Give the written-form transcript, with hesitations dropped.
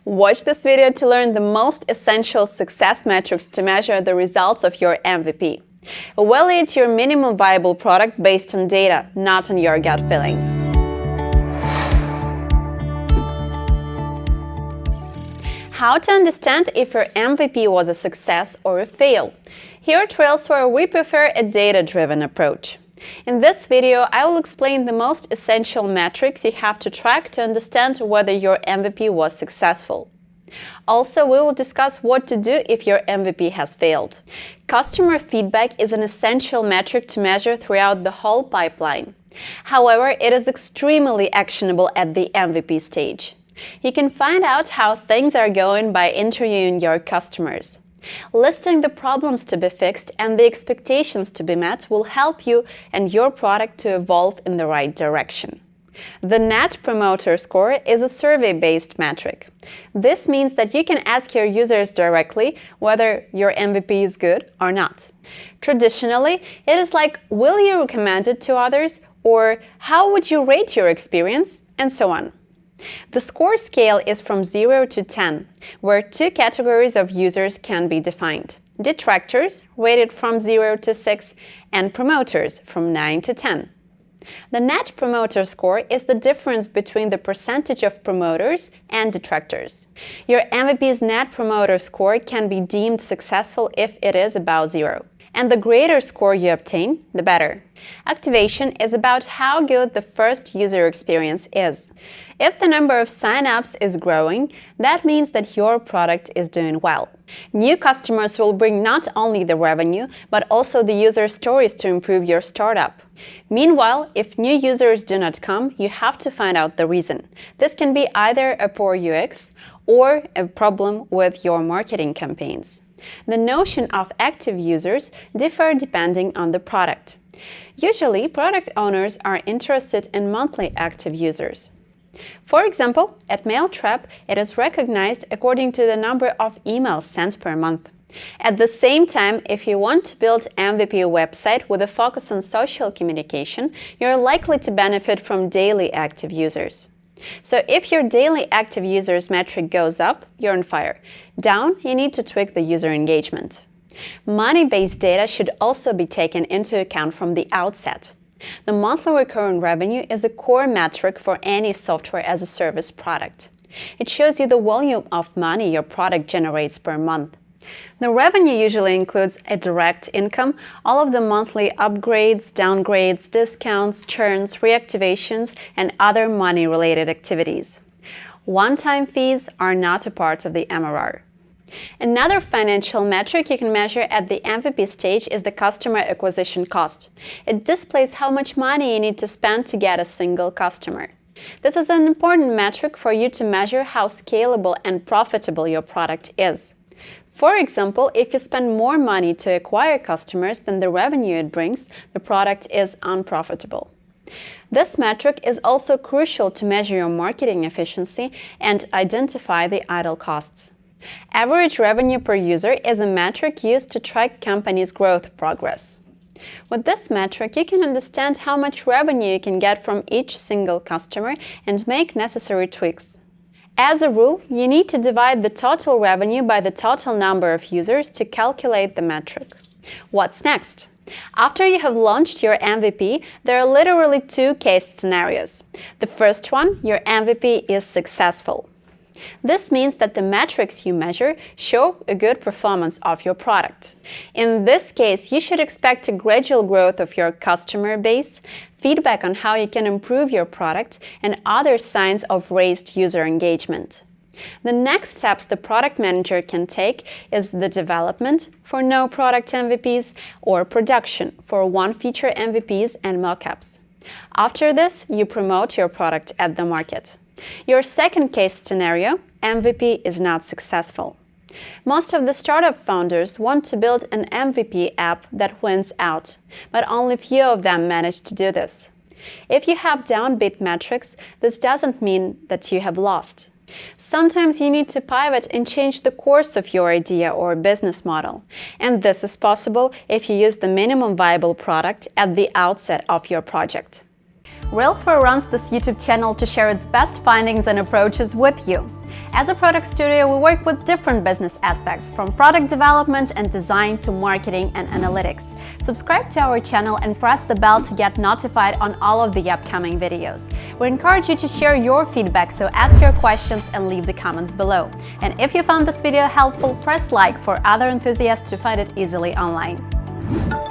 Watch this video to learn the most essential success metrics to measure the results of your MVP. Evaluate your minimum viable product based on data, not on your gut feeling. How to understand if your MVP was a success or a fail? Here at Railsware, we prefer a data-driven approach. In this video, I will explain the most essential metrics you have to track to understand whether your MVP was successful. Also, we will discuss what to do if your MVP has failed. Customer feedback is an essential metric to measure throughout the whole pipeline. However, it is extremely actionable at the MVP stage. You can find out how things are going by interviewing your customers. Listing the problems to be fixed and the expectations to be met will help you and your product to evolve in the right direction. The Net Promoter Score is a survey-based metric. This means that you can ask your users directly whether your MVP is good or not. Traditionally, it is like, will you recommend it to others? Or how would you rate your experience? And so on. The score scale is from 0 to 10, where two categories of users can be defined: detractors, rated from 0 to 6, and promoters, from 9 to 10. The Net Promoter Score is the difference between the percentage of promoters and detractors. Your MVP's Net Promoter Score can be deemed successful if it is above 0. And the greater score you obtain, the better. Activation is about how good the first user experience is. If the number of sign-ups is growing, that means that your product is doing well. New customers will bring not only the revenue, but also the user stories to improve your startup. Meanwhile, if new users do not come, you have to find out the reason. This can be either a poor UX or a problem with your marketing campaigns. The notion of active users differ depending on the product. Usually, product owners are interested in monthly active users. For example, at Mailtrap, it is recognized according to the number of emails sent per month. At the same time, if you want to build an MVP website with a focus on social communication, you're likely to benefit from daily active users. So if your daily active users metric goes up, you're on fire. Down, you need to tweak the user engagement. Money-based data should also be taken into account from the outset. The monthly recurring revenue is a core metric for any software-as-a-service product. It shows you the volume of money your product generates per month. The revenue usually includes a direct income, all of the monthly upgrades, downgrades, discounts, churns, reactivations, and other money-related activities. One-time fees are not a part of the MRR. Another financial metric you can measure at the MVP stage is the customer acquisition cost. It displays how much money you need to spend to get a single customer. This is an important metric for you to measure how scalable and profitable your product is. For example, if you spend more money to acquire customers than the revenue it brings, the product is unprofitable. This metric is also crucial to measure your marketing efficiency and identify the idle costs. Average revenue per user is a metric used to track companies' growth progress. With this metric, you can understand how much revenue you can get from each single customer and make necessary tweaks. As a rule, you need to divide the total revenue by the total number of users to calculate the metric. What's next? After you have launched your MVP, there are literally two case scenarios. The first one, your MVP is successful. This means that the metrics you measure show a good performance of your product. In this case, you should expect a gradual growth of your customer base, feedback on how you can improve your product, and other signs of raised user engagement. The next steps the product manager can take is the development for no product MVPs or production for one-feature MVPs and mockups. After this, you promote your product at the market. Your second case scenario, MVP is not successful. Most of the startup founders want to build an MVP app that wins out, but only few of them manage to do this. If you have downbeat metrics, this doesn't mean that you have lost. Sometimes you need to pivot and change the course of your idea or business model, and this is possible if you use the minimum viable product at the outset of your project. Railsware runs this YouTube channel to share its best findings and approaches with you. As a product studio, we work with different business aspects, from product development and design to marketing and analytics. Subscribe to our channel and press the bell to get notified on all of the upcoming videos. We encourage you to share your feedback, so ask your questions and leave the comments below. And if you found this video helpful, press like for other enthusiasts to find it easily online.